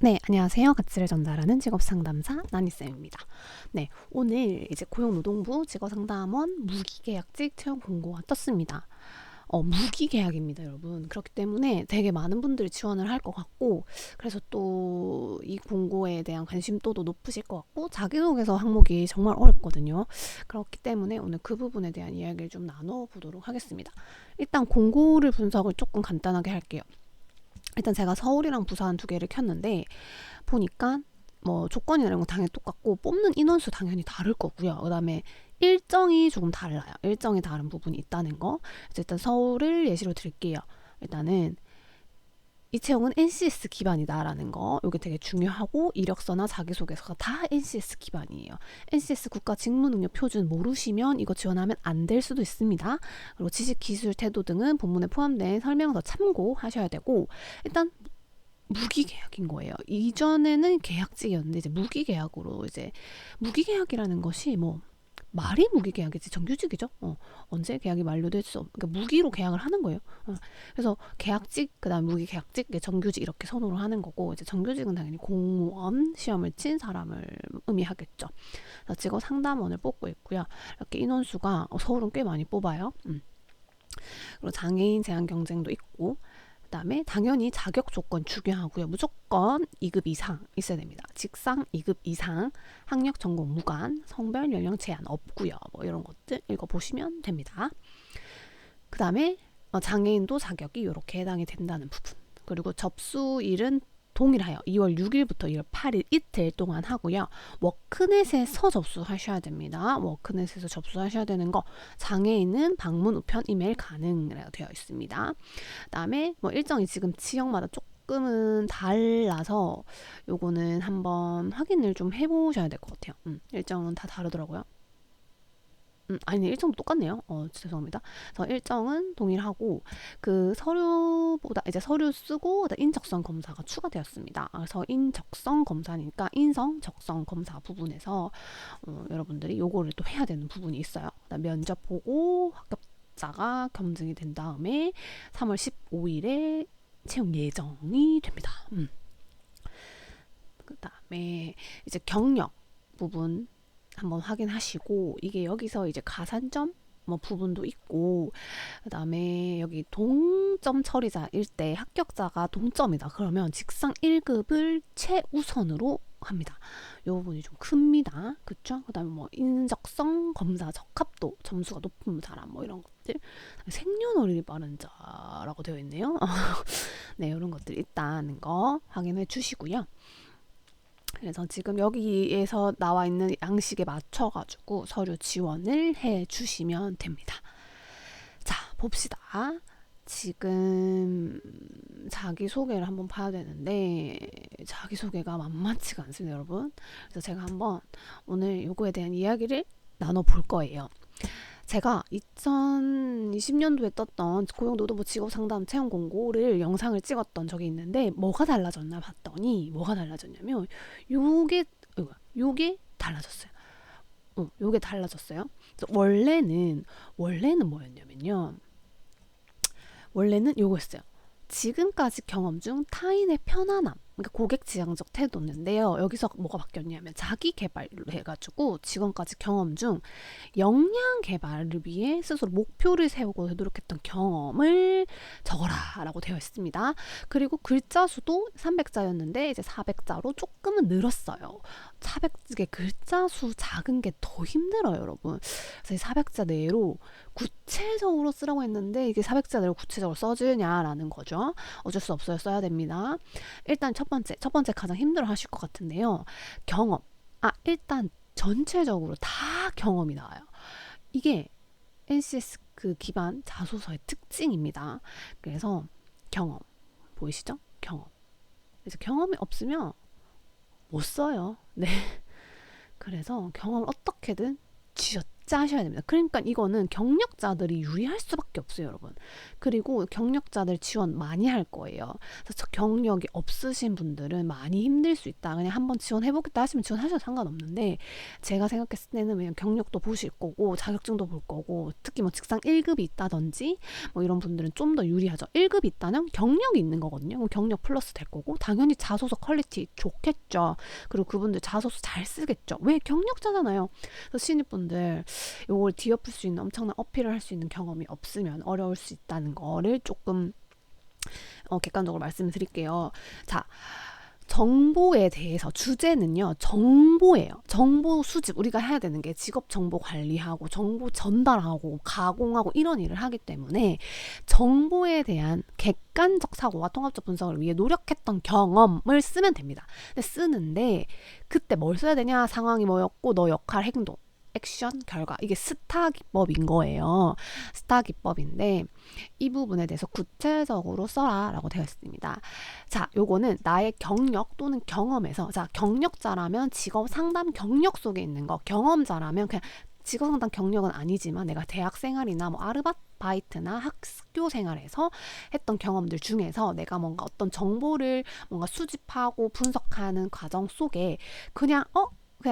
네, 안녕하세요. 가치를 전달하는 직업상담사 나니쌤입니다. 네, 오늘 이제 고용노동부 직업상담원 무기계약직 채용 공고가 떴습니다. 무기계약입니다, 여러분. 그렇기 때문에 되게 많은 분들이 지원을 할 것 같고, 그래서 또 이 공고에 대한 관심도도 높으실 것 같고, 자기소개서 항목이 정말 어렵거든요. 그렇기 때문에 오늘 그 부분에 대한 이야기를 좀 나눠보도록 하겠습니다. 일단 공고를 분석을 조금 간단하게 할게요. 일단 제가 서울이랑 부산 두 개를 켰는데 보니까 뭐 조건이나 이런 거 당연히 똑같고 뽑는 인원수 당연히 다를 거고요. 그다음에 일정이 조금 달라요. 일정이 다른 부분이 있다는 거. 그래서 일단 서울을 예시로 들게요. 일단은 이 채용은 NCS 기반이다라는 거, 이게 되게 중요하고, 이력서나 자기소개서가 다 NCS 기반이에요. NCS 국가 직무능력 표준 모르시면 이거 지원하면 안 될 수도 있습니다. 그리고 지식, 기술, 태도 등은 본문에 포함된 설명서 참고하셔야 되고, 일단 무기계약인 거예요. 이전에는 계약직이었는데 이제 무기계약으로, 이제 무기계약이라는 것이 뭐 말이 무기계약이지 정규직이죠. 언제 계약이 만료될 수 없, 그러니까 무기로 계약을 하는 거예요. 그래서 계약직, 그다음 무기계약직, 정규직 이렇게 선호를 하는 거고, 이제 정규직은 당연히 공무원 시험을 친 사람을 의미하겠죠. 그래서 직업 상담원을 뽑고 있고요. 이렇게 인원수가 서울은 꽤 많이 뽑아요. 그리고 장애인 제한 경쟁도 있고, 그다음에 당연히 자격 조건 중요하고요. 무조건 2급 이상 있어야 됩니다. 직상 2급 이상, 학력 전공 무관, 성별 연령 제한 없고요. 뭐 이런 것들 읽어보시면 됩니다. 그다음에 장애인도 자격이 이렇게 해당이 된다는 부분. 그리고 접수일은 동일하여 2월 6일부터 2월 8일 이틀 동안 하고요. 워크넷에서 접수하셔야 됩니다. 워크넷에서 접수하셔야 되는 거, 장애인은 방문 우편 이메일 가능이라고 되어 있습니다. 그다음에 뭐 일정이 지금 지역마다 조금은 달라서 요거는 한번 확인을 좀 해보셔야 될 것 같아요. 일정은 다 다르더라고요. 아니, 일정도 똑같네요. 죄송합니다. 그래서 일정은 동일하고, 그 서류보다 이제 서류 쓰고 인적성 검사가 추가되었습니다. 그래서 인적성 검사니까 인성, 적성 검사 부분에서 여러분들이 요거를 또 해야 되는 부분이 있어요. 그다음 면접 보고 합격자가 검증이 된 다음에 3월 15일에 채용 예정이 됩니다. 그다음에 이제 경력 부분 한번 확인하시고, 이게 여기서 이제 가산점 뭐 부분도 있고, 그다음에 여기 동점 처리자일 때 합격자가 동점이다 그러면 직상 1급을 최우선으로 합니다. 이 부분이 좀 큽니다. 그쵸? 그다음에 뭐 인적성 검사 적합도 점수가 높은 사람 뭐 이런 것들, 생년월일이 빠른 자라고 되어 있네요. 네, 이런 것들 있다는 거 확인해 주시고요. 그래서 지금 여기에서 나와 있는 양식에 맞춰가지고 서류 지원을 해 주시면 됩니다. 자, 봅시다. 지금 자기소개를 한번 봐야 되는데 자기소개가 만만치가 않습니다, 여러분. 그래서 제가 한번 오늘 요거에 대한 이야기를 나눠볼 거예요. 제가 2020년도에 떴던 고용노동부 직업상담 채용 공고를 영상을 찍었던 적이 있는데, 뭐가 달라졌나 봤더니 뭐가 달라졌냐면 요게 달라졌어요. 요게 달라졌어요. 그래서 원래는 뭐였냐면요. 원래는 요거였어요. 지금까지 경험 중 타인의 편안함, 그러니까 고객 지향적 태도인데요. 여기서 뭐가 바뀌었냐면 자기 개발로 해가지고 지금까지 경험 중 역량 개발을 위해 스스로 목표를 세우고 노력했던 경험을 적어라라고 되어 있습니다. 그리고 글자 수도 300자였는데 이제 400자로 조금은 늘었어요. 400개 글자 수 작은 게 더 힘들어요, 여러분. 그래서 400자 내로 구체적으로 쓰라고 했는데 이게 400자 내로 구체적으로 써주냐라는 거죠. 어쩔 수 없어요. 써야 됩니다. 일단 첫 번째 가장 힘들어 하실 것 같은데요. 경험. 일단 전체적으로 다 경험이 나와요. 이게 NCS 그 기반 자소서의 특징입니다. 그래서 경험 보이시죠? 경험. 그래서 경험이 없으면 못 써요. 네. 그래서 경험을 어떻게든 짜셔야 됩니다. 그러니까 이거는 경력자들이 유리할 수밖에 없어요, 여러분. 그리고 경력자들 지원 많이 할 거예요. 그래서 경력이 없으신 분들은 많이 힘들 수 있다. 그냥 한번 지원해보겠다 하시면 지원하셔도 상관없는데, 제가 생각했을 때는 그냥 경력도 보실 거고 자격증도 볼 거고, 특히 뭐 직장 1급이 있다든지 뭐 이런 분들은 좀 더 유리하죠. 1급이 있다면 경력이 있는 거거든요. 그럼 경력 플러스 될 거고, 당연히 자소서 퀄리티 좋겠죠. 그리고 그분들 자소서 잘 쓰겠죠. 왜? 경력자잖아요. 그래서 신입분들 요걸 뒤엎을 수 있는, 엄청난 어필을 할 수 있는 경험이 없으면 어려울 수 있다는 거를 조금 객관적으로 말씀을 드릴게요. 자, 정보에 대해서, 주제는요, 정보예요. 정보 수집. 우리가 해야 되는 게 직업 정보 관리하고 정보 전달하고 가공하고 이런 일을 하기 때문에 정보에 대한 객관적 사고와 통합적 분석을 위해 노력했던 경험을 쓰면 됩니다. 근데 쓰는데 그때 뭘 써야 되냐? 상황이 뭐였고 너 역할, 행동, 액션, 결과. 이게 스타 기법인 거예요. 스타 기법인데 이 부분에 대해서 구체적으로 써라 라고 되어 있습니다. 자, 요거는 나의 경력 또는 경험에서, 자, 경력자라면 직업 상담 경력 속에 있는 거, 경험자라면 그냥 직업 상담 경력은 아니지만 내가 대학 생활이나 뭐 아르바이트나 학교 생활에서 했던 경험들 중에서 내가 뭔가 어떤 정보를 뭔가 수집하고 분석하는 과정 속에 그냥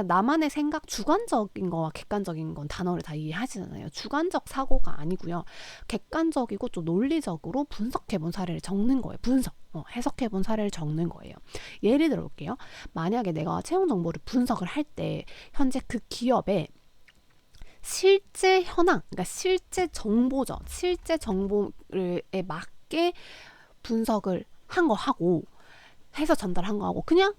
나만의 생각, 주관적인 거와 객관적인 건 단어를 다 이해하시잖아요. 주관적 사고가 아니고요. 객관적이고 좀 논리적으로 분석해본 사례를 적는 거예요. 해석해본 사례를 적는 거예요. 예를 들어 볼게요. 만약에 내가 채용 정보를 분석을 할 때 현재 그 기업의 실제 현황, 그러니까 실제 정보죠. 실제 정보에 맞게 분석을 한 거 하고 해서 전달한 거 하고 그냥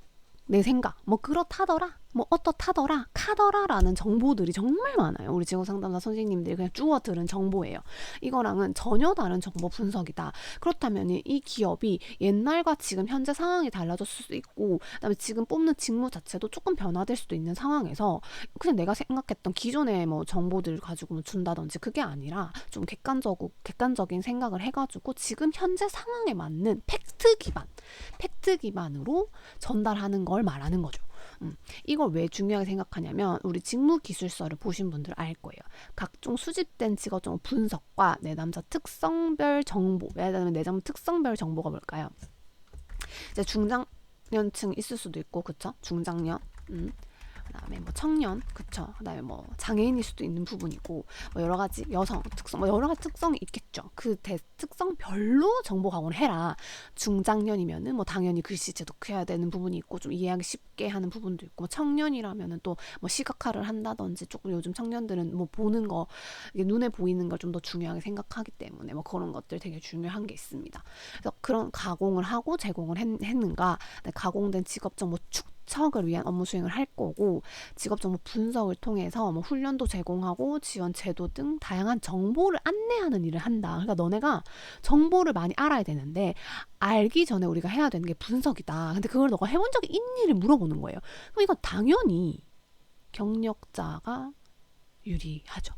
내 생각, 뭐 그렇다더라, 뭐 어떻다더라, 카더라라는 정보들이 정말 많아요. 우리 직업상담사 선생님들이 그냥 주워 들은 정보예요. 이거랑은 전혀 다른 정보 분석이다. 그렇다면 이 기업이 옛날과 지금 현재 상황이 달라졌을 수도 있고, 그다음에 지금 뽑는 직무 자체도 조금 변화될 수도 있는 상황에서 그냥 내가 생각했던 기존의 뭐 정보들 가지고 뭐 준다든지 그게 아니라 좀 객관적인 생각을 해가지고 지금 현재 상황에 맞는 팩트 기반으로 전달하는 걸 말하는 거죠. 이걸 왜 중요하게 생각하냐면 우리 직무기술서를 보신 분들 알 거예요. 각종 수집된 직업정보 분석과 내담자 특성별 정보, 예를 들면 내담자 특성별 정보가 뭘까요? 이제 중장년층 있을 수도 있고, 그쵸? 중장년, 그다음에 뭐 청년, 그쵸? 그다음에 뭐 장애인일 수도 있는 부분이고, 뭐 여러 가지 여성 특성, 뭐 여러 가지 특성이 있겠죠. 그 특성별로 정보 가공을 해라. 중장년이면은 뭐 당연히 글씨 제독해야 되는 부분이 있고 좀 이해하기 쉽게 하는 부분도 있고, 뭐 청년이라면은 또 뭐 시각화를 한다든지, 조금 요즘 청년들은 뭐 보는 거, 이게 눈에 보이는 걸 좀 더 중요하게 생각하기 때문에 뭐 그런 것들 되게 중요한 게 있습니다. 그래서 그런 가공을 하고 제공을 했는가, 가공된 직업 정보 축적을 위한 업무 수행을 할 거고, 직업 정보 분석을 통해서 뭐 훈련도 제공하고 지원 제도 등 다양한 정보를 안내하는 일을 한다. 그러니까 너네가 정보를 많이 알아야 되는데 알기 전에 우리가 해야 되는 게 분석이다. 근데 그걸 너가 해본 적이 있니를 물어보는 거예요. 그럼 이건 당연히 경력자가 유리하죠.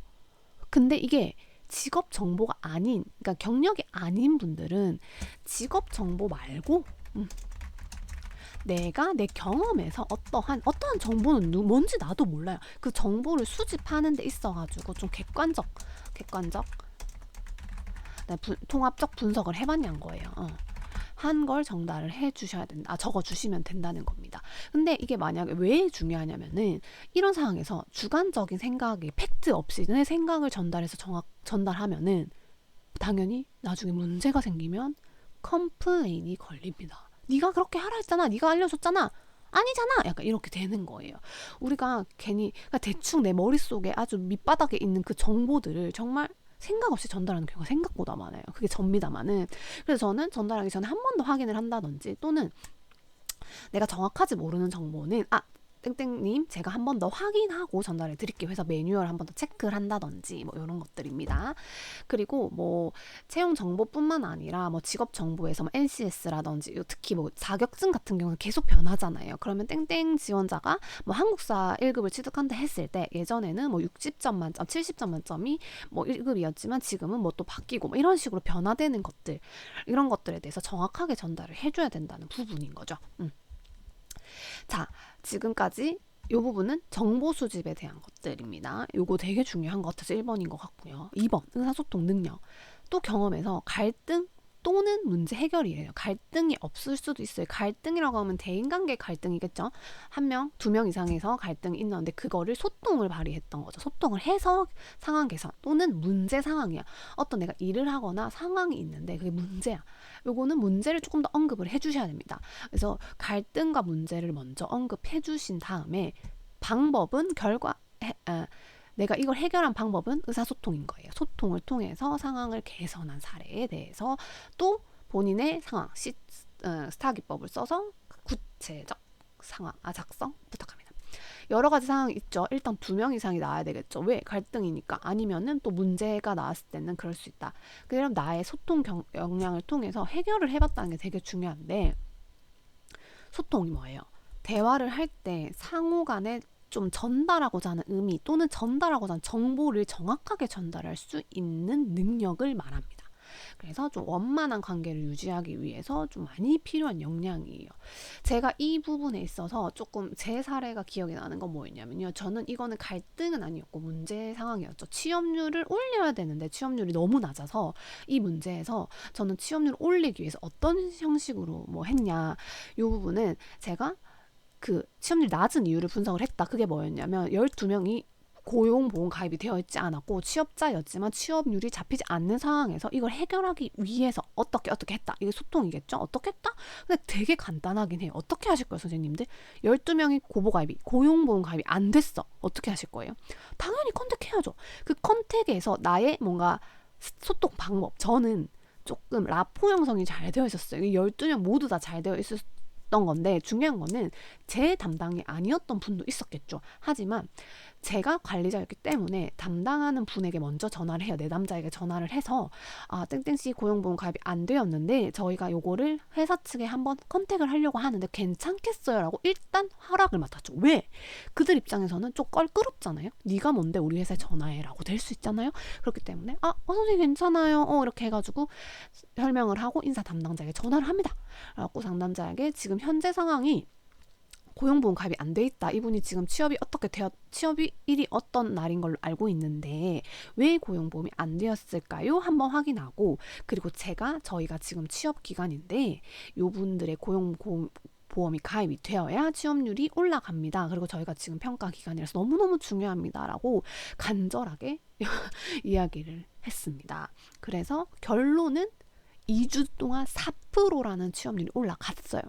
근데 이게 직업 정보가 아닌, 그러니까 경력이 아닌 분들은 직업 정보 말고 내가 내 경험에서 어떠한 정보는 뭔지 나도 몰라요. 그 정보를 수집하는 데 있어가지고 좀 객관적 통합적 분석을 해봤냐는 거예요. 한 걸 전달을 해주셔야 된다. 적어주시면 된다는 겁니다. 근데 이게 만약에 왜 중요하냐면은 이런 상황에서 주관적인 생각이 팩트 없이 내 생각을 전달해서 전달하면은 당연히 나중에 문제가 생기면 컴플레인이 걸립니다. 네가 그렇게 하라 했잖아. 네가 알려줬잖아. 아니잖아. 약간 이렇게 되는 거예요. 우리가 괜히 그러니까 대충 내 머릿속에 아주 밑바닥에 있는 그 정보들을 정말 생각 없이 전달하는 경우가 생각보다 많아요. 그게 접니다마는. 그래서 저는 전달하기 전에 한 번 더 확인을 한다든지, 또는 내가 정확하지 모르는 정보는 땡땡님 제가 한 번 더 확인하고 전달해 드릴게요 해서 매뉴얼 한 번 더 체크를 한다든지 뭐 이런 것들입니다. 그리고 뭐 채용 정보뿐만 아니라 뭐 직업 정보에서 뭐 NCS라든지 특히 뭐 자격증 같은 경우는 계속 변하잖아요. 그러면 땡땡 지원자가 뭐 한국사 1급을 취득한다 했을 때 예전에는 뭐 60점 만점, 70점 만점이 뭐 1급이었지만 지금은 뭐 또 바뀌고 뭐 이런 식으로 변화되는 것들, 이런 것들에 대해서 정확하게 전달을 해줘야 된다는 부분인 거죠. 자, 지금까지 요 부분은 정보 수집에 대한 것들입니다. 요거 되게 중요한 것 같아서 1번인 것 같고요. 2번 의사소통 능력. 또 경험에서 갈등 또는 문제 해결이에요. 갈등이 없을 수도 있어요. 갈등이라고 하면 대인관계 갈등이겠죠. 한 명, 두 명 이상에서 갈등이 있는데 그거를 소통을 발휘했던 거죠. 소통을 해서 상황 개선 또는 문제 상황이야. 어떤 내가 일을 하거나 상황이 있는데 그게 문제야. 요거는 문제를 조금 더 언급을 해주셔야 됩니다. 그래서 갈등과 문제를 먼저 언급해 주신 다음에 방법은 내가 이걸 해결한 방법은 의사소통인 거예요. 소통을 통해서 상황을 개선한 사례에 대해서 또 본인의 상황, 스타 기법을 써서 구체적 작성 부탁합니다. 여러 가지 상황이 있죠. 일단 2명 이상이 나와야 되겠죠. 왜? 갈등이니까. 아니면은 또 문제가 나왔을 때는 그럴 수 있다. 그럼 나의 소통 역량을 통해서 해결을 해봤다는 게 되게 중요한데, 소통이 뭐예요? 대화를 할 때 상호 간에 좀 전달하고자 하는 의미 또는 전달하고자 하는 정보를 정확하게 전달할 수 있는 능력을 말합니다. 그래서 좀 원만한 관계를 유지하기 위해서 좀 많이 필요한 역량이에요. 제가 이 부분에 있어서 조금 제 사례가 기억이 나는 건 뭐였냐면요. 저는 이거는 갈등은 아니었고 문제 상황이었죠. 취업률을 올려야 되는데 취업률이 너무 낮아서 이 문제에서 저는 취업률을 올리기 위해서 어떤 형식으로 뭐 했냐. 이 부분은 제가 그 취업률 낮은 이유를 분석을 했다. 그게 뭐였냐면 12명이 고용보험 가입이 되어 있지 않았고 취업자였지만 취업률이 잡히지 않는 상황에서 이걸 해결하기 위해서 어떻게 했다. 이게 소통이겠죠? 어떻게 했다? 근데 되게 간단하긴 해요. 어떻게 하실 거예요, 선생님들? 12명이 고용보험 가입이 안 됐어. 어떻게 하실 거예요? 당연히 컨택해야죠. 그 컨택에서 나의 뭔가 소통 방법. 저는 조금 라포 형성이 잘 되어 있었어요. 12명 모두 다 잘 되어 있었던 건데 중요한 거는 제 담당이 아니었던 분도 있었겠죠. 하지만 제가 관리자였기 때문에 담당하는 분에게 먼저 전화를 해요. 내 남자에게 전화를 해서 땡땡씨 고용보험 가입이 안 되었는데 저희가 요거를 회사 측에 한번 컨택을 하려고 하는데 괜찮겠어요? 라고 일단 허락을 맡았죠. 왜? 그들 입장에서는 좀 껄끄럽잖아요. 네가 뭔데 우리 회사에 전화해 라고 될 수 있잖아요. 그렇기 때문에 선생님 괜찮아요. 이렇게 해가지고 설명을 하고 인사 담당자에게 전화를 합니다. 그래갖고 상담자에게 지금 현재 상황이 고용보험 가입이 안 돼 있다. 이분이 지금 취업일이 어떤 날인 걸로 알고 있는데 왜 고용보험이 안 되었을까요? 한번 확인하고 그리고 저희가 지금 취업 기간인데 요분들의 고용보험이 가입이 되어야 취업률이 올라갑니다. 그리고 저희가 지금 평가 기간이라서 너무너무 중요합니다라고 간절하게 이야기를 했습니다. 그래서 결론은 2주 동안 4%라는 취업률이 올라갔어요.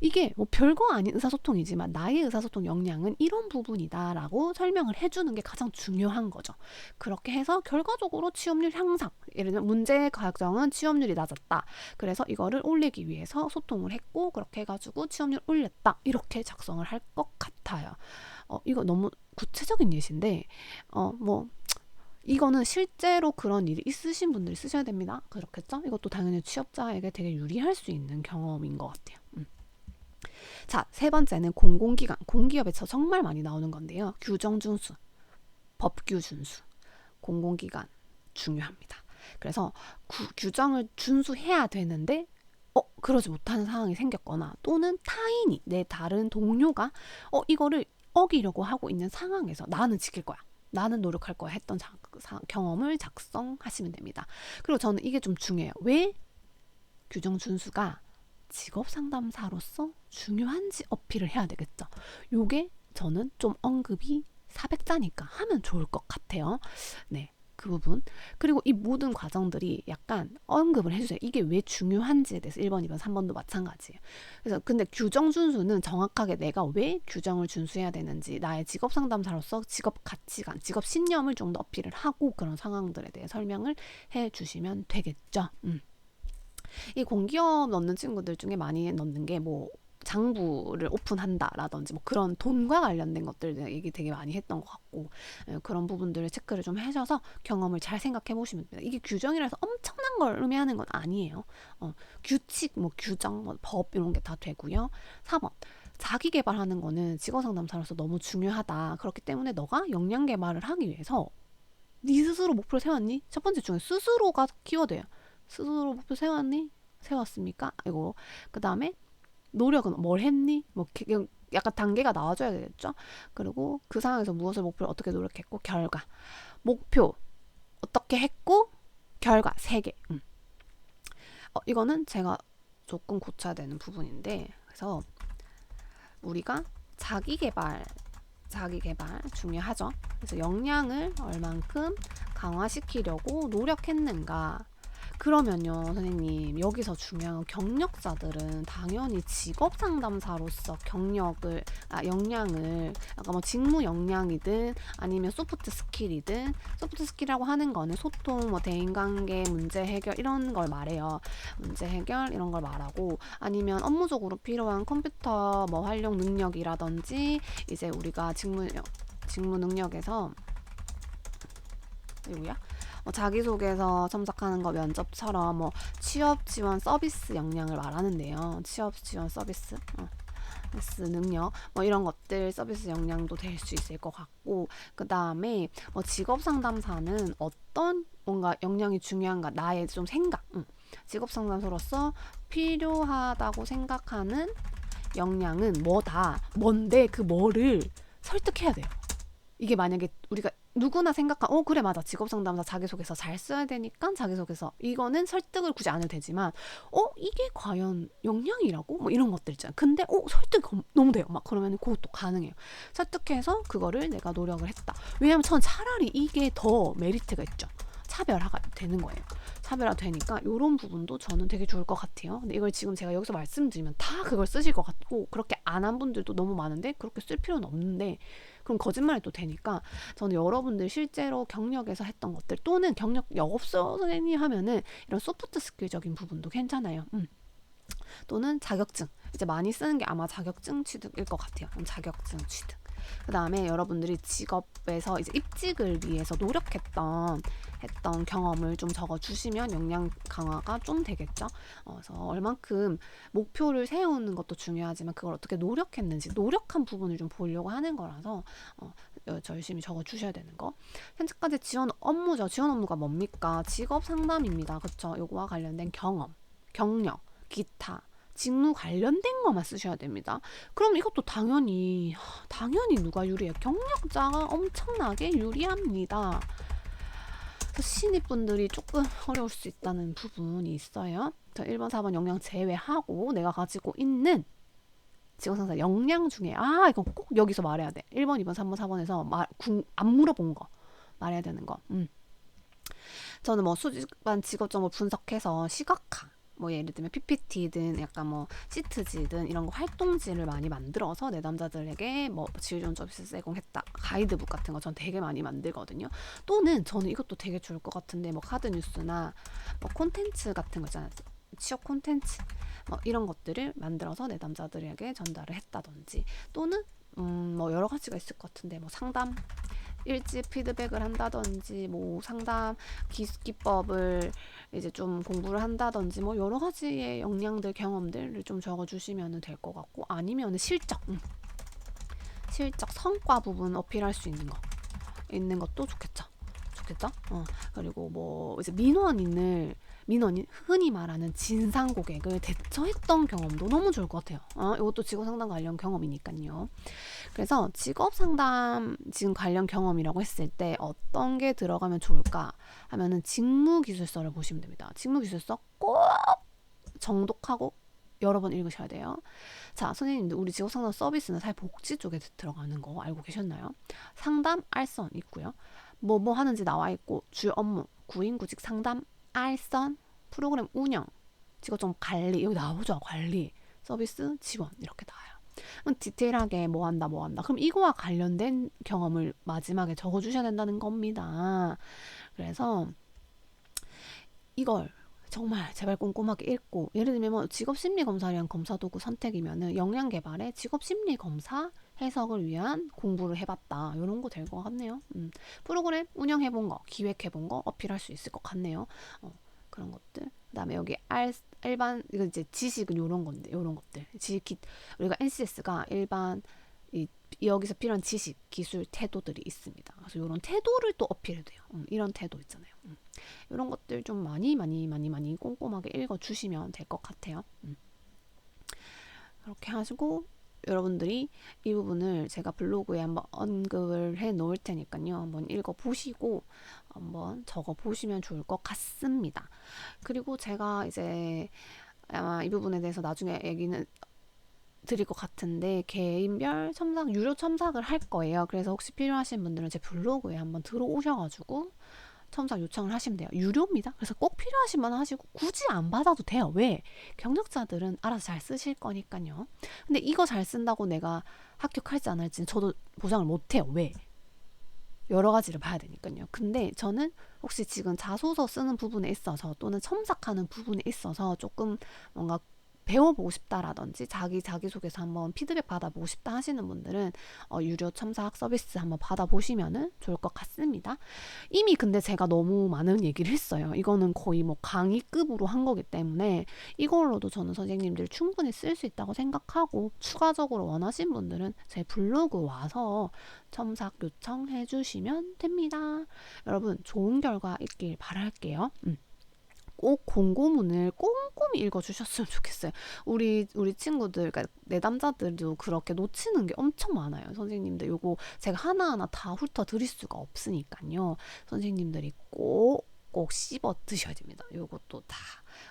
이게 뭐 별거 아닌 의사소통이지만 나의 의사소통 역량은 이런 부분이다라고 설명을 해주는 게 가장 중요한 거죠. 그렇게 해서 결과적으로 취업률 향상, 예를 들면 문제 과정은 취업률이 낮았다. 그래서 이거를 올리기 위해서 소통을 했고 그렇게 해가지고 취업률 올렸다. 이렇게 작성을 할 것 같아요. 이거 너무 구체적인 예시인데 이거는 실제로 그런 일이 있으신 분들이 쓰셔야 됩니다. 그렇겠죠? 이것도 당연히 취업자에게 되게 유리할 수 있는 경험인 것 같아요. 자, 3번째는 공공기관, 공기업에서 정말 많이 나오는 건데요. 규정 준수, 법규 준수, 공공기관 중요합니다. 그래서 규정을 준수해야 되는데 그러지 못하는 상황이 생겼거나 또는 타인이 내 다른 동료가 이거를 어기려고 하고 있는 상황에서 나는 지킬 거야. 나는 노력할 거야 했던 경험을 작성하시면 됩니다. 그리고 저는 이게 좀 중요해요. 왜 규정 준수가 직업 상담사로서 중요한지 어필을 해야 되겠죠. 요게 저는 좀 언급이 400자니까 하면 좋을 것 같아요. 네. 그 부분. 그리고 이 모든 과정들이 약간 언급을 해주세요. 이게 왜 중요한지에 대해서 1번, 2번, 3번도 마찬가지예요. 그래서 근데 규정 준수는 정확하게 내가 왜 규정을 준수해야 되는지 나의 직업 상담사로서 직업 가치관, 직업 신념을 좀 더 어필을 하고 그런 상황들에 대해 설명을 해주시면 되겠죠. 이 공기업 넣는 친구들 중에 많이 넣는 게 뭐 장부를 오픈한다라든지 뭐 그런 돈과 관련된 것들 얘기 되게 많이 했던 것 같고 그런 부분들을 체크를 좀 하셔서 경험을 잘 생각해 보시면 됩니다. 이게 규정이라서 엄청난 걸 의미하는 건 아니에요. 규칙, 뭐 규정, 뭐 법 이런 게 다 되고요. 4번 자기 개발하는 거는 직업 상담사로서 너무 중요하다. 그렇기 때문에 너가 역량 개발을 하기 위해서 네 스스로 목표를 세웠니? 첫 번째 중에 스스로가 키워드예요. 스스로 목표 세웠니? 세웠습니까? 이거 그 다음에 노력은 뭘 했니? 뭐 약간 단계가 나와줘야 되겠죠. 그리고 그 상황에서 무엇을 목표를 어떻게 노력했고 결과, 목표 어떻게 했고 결과 3개. 이거는 제가 조금 고쳐야 되는 부분인데, 그래서 우리가 자기개발 중요하죠. 그래서 역량을 얼만큼 강화시키려고 노력했는가. 그러면요, 선생님, 여기서 중요한 건 경력자들은 당연히 직업 상담사로서 역량을, 아까 뭐 직무 역량이든 아니면 소프트 스킬이든, 소프트 스킬이라고 하는 거는 소통, 뭐 대인관계, 문제 해결 이런 걸 말해요. 문제 해결 이런 걸 말하고, 아니면 업무적으로 필요한 컴퓨터 뭐 활용 능력이라든지, 이제 우리가 직무 능력에서 이거야? 자기소개서 첨삭하는 거 면접처럼 뭐 취업 지원 서비스 역량을 말하는데요. 취업 지원 서비스 능력 뭐 이런 것들 서비스 역량도 될 수 있을 것 같고, 그 다음에 뭐 직업 상담사는 어떤 뭔가 역량이 중요한가, 나의 좀 생각, 직업 상담사로서 필요하다고 생각하는 역량은 뭔데 그 뭐를 설득해야 돼요. 이게 만약에 우리가 누구나 그래 맞아, 직업상담사 자기소개서 잘 써야 되니까 자기소개서 이거는 설득을 굳이 안 해도 되지만 이게 과연 역량이라고? 뭐 이런 것들 있잖아요. 근데 설득 너무 돼요. 막 그러면 그것도 가능해요. 설득해서 그거를 내가 노력을 했다. 왜냐면 전 차라리 이게 더 메리트가 있죠. 차별화가 되는 거예요. 차별화 되니까 이런 부분도 저는 되게 좋을 것 같아요. 근데 이걸 지금 제가 여기서 말씀드리면 다 그걸 쓰실 것 같고, 그렇게 안 한 분들도 너무 많은데 그렇게 쓸 필요는 없는데, 그럼 거짓말이 또 되니까 저는 여러분들 실제로 경력에서 했던 것들, 또는 경력 없어 선생님 하면은 이런 소프트 스킬적인 부분도 괜찮아요. 또는 자격증, 이제 많이 쓰는 게 아마 자격증 취득일 것 같아요. 자격증 취득. 그 다음에 여러분들이 직업에서 이제 입직을 위해서 노력했던 경험을 좀 적어주시면 역량 강화가 좀 되겠죠. 그래서 얼만큼 목표를 세우는 것도 중요하지만 그걸 어떻게 노력했는지, 노력한 부분을 좀 보려고 하는 거라서 열심히 적어주셔야 되는 거. 현재까지 지원 업무죠. 지원 업무가 뭡니까? 직업 상담입니다. 그렇죠? 요거와 관련된 경험, 경력, 기타 직무 관련된 것만 쓰셔야 됩니다. 그럼 이것도 당연히 누가 유리해요? 경력자가 엄청나게 유리합니다. 신입분들이 조금 어려울 수 있다는 부분이 있어요. 1번, 4번 역량 제외하고 내가 가지고 있는 직업상사 역량 중에 이건 꼭 여기서 말해야 돼. 1번, 2번, 3번, 4번에서 안 물어본 거 말해야 되는 거. 저는 뭐 수집한 직업 정보 분석해서 시각화, 뭐 예를 들면 PPT든 약간 뭐 시트지든 이런 거 활동지를 많이 만들어서 내담자들에게 뭐 질 좋은 서비스 제공했다, 가이드북 같은 거 전 되게 많이 만들거든요. 또는 저는 이것도 되게 좋을 것 같은데, 뭐 카드 뉴스나 뭐 콘텐츠 같은 거 있잖아요. 취업 콘텐츠 뭐 이런 것들을 만들어서 내담자들에게 전달을 했다든지, 또는 뭐 여러 가지가 있을 것 같은데, 뭐 상담 일찍 피드백을 한다든지, 뭐 상담 기법을 이제 좀 공부를 한다든지, 뭐 여러 가지의 역량들, 경험들을 좀 적어주시면 될 것 같고, 아니면 실적 성과 부분 어필할 수 있는 것도 좋겠죠. 그리고 뭐 이제 민원인 흔히 말하는 진상 고객을 대처했던 경험도 너무 좋을 것 같아요. 이것도 직업 상담 관련 경험이니까요. 그래서 직업 상담 지금 관련 경험이라고 했을 때 어떤 게 들어가면 좋을까 하면은 직무 기술서를 보시면 됩니다. 직무 기술서 꼭 정독하고 여러 번 읽으셔야 돼요. 자, 선생님들, 우리 직업 상담 서비스는 사실 복지 쪽에 들어가는 거 알고 계셨나요? 상담 알선 있고요. 뭐 하는지 나와 있고, 주 업무 구인구직 상담 알선, 프로그램 운영, 직업정 관리, 여기 나오죠. 관리, 서비스, 지원 이렇게 나와요. 그럼 디테일하게 뭐 한다. 그럼 이거와 관련된 경험을 마지막에 적어주셔야 된다는 겁니다. 그래서 이걸 정말 제발 꼼꼼하게 읽고, 예를 들면 뭐 직업심리검사랑 검사도구 선택이면은 역량개발에 직업심리검사 해석을 위한 공부를 해봤다, 이런 거 될 것 같네요. 프로그램 운영해본 거, 기획해본 거 어필할 수 있을 것 같네요. 그런 것들. 그 다음에 여기 일반, 이거 이제 지식은 요런 건데, 요런 것들. 우리가 NCS가 일반, 여기서 필요한 지식, 기술, 태도들이 있습니다. 그래서 이런 태도를 또 어필해도 돼요. 이런 태도 있잖아요. 이런 것들 좀 많이 꼼꼼하게 읽어주시면 될 것 같아요. 그렇게 하시고 여러분들이 이 부분을 제가 블로그에 한번 언급을 해 놓을 테니까요. 한번 읽어 보시고 한번 적어 보시면 좋을 것 같습니다. 그리고 제가 이제 아마 이 부분에 대해서 나중에 얘기는 드릴 것 같은데 개인별 첨삭, 유료 첨삭을 할 거예요. 그래서 혹시 필요하신 분들은 제 블로그에 한번 들어오셔가지고 첨삭 요청을 하시면 돼요. 유료입니다. 그래서 꼭 필요하신 분 하시고 굳이 안 받아도 돼요. 왜? 경력자들은 알아서 잘 쓰실 거니까요. 근데 이거 잘 쓴다고 내가 합격할지 안 할지는 저도 보장을 못 해요. 왜? 여러 가지를 봐야 되니까요. 근데 저는 혹시 지금 자소서 쓰는 부분에 있어서 또는 첨삭하는 부분에 있어서 조금 뭔가 배워보고 싶다라든지 자기소개서 한번 피드백 받아보고 싶다 하시는 분들은 유료 첨삭 서비스 한번 받아보시면 좋을 것 같습니다. 이미 근데 제가 너무 많은 얘기를 했어요. 이거는 거의 뭐 강의급으로 한 거기 때문에 이걸로도 저는 선생님들 충분히 쓸 수 있다고 생각하고 추가적으로 원하신 분들은 제 블로그 와서 첨삭 요청해 주시면 됩니다. 여러분 좋은 결과 있길 바랄게요. 꼭 공고문을 꼼꼼히 읽어주셨으면 좋겠어요. 우리 친구들, 그러니까 내담자들도 그렇게 놓치는 게 엄청 많아요. 선생님들 요거 제가 하나하나 다 훑어 드릴 수가 없으니까요. 선생님들이 꼭 씹어 드셔야 됩니다. 요것도 다.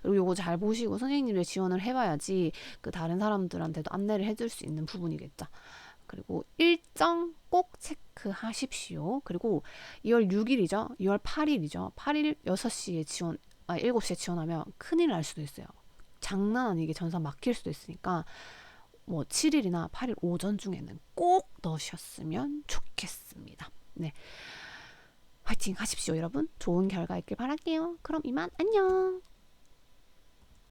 그리고 요거 잘 보시고 선생님들 지원을 해봐야지 그 다른 사람들한테도 안내를 해줄 수 있는 부분이겠죠. 그리고 일정 꼭 체크하십시오. 그리고 2월 6일이죠. 2월 8일이죠. 8일 6시에 7시에 지원하면 큰일 날 수도 있어요. 장난 아니게 전산 막힐 수도 있으니까 뭐 7일이나 8일 오전 중에는 꼭 넣으셨으면 좋겠습니다. 네. 화이팅 하십시오, 여러분. 좋은 결과 있길 바랄게요. 그럼 이만 안녕.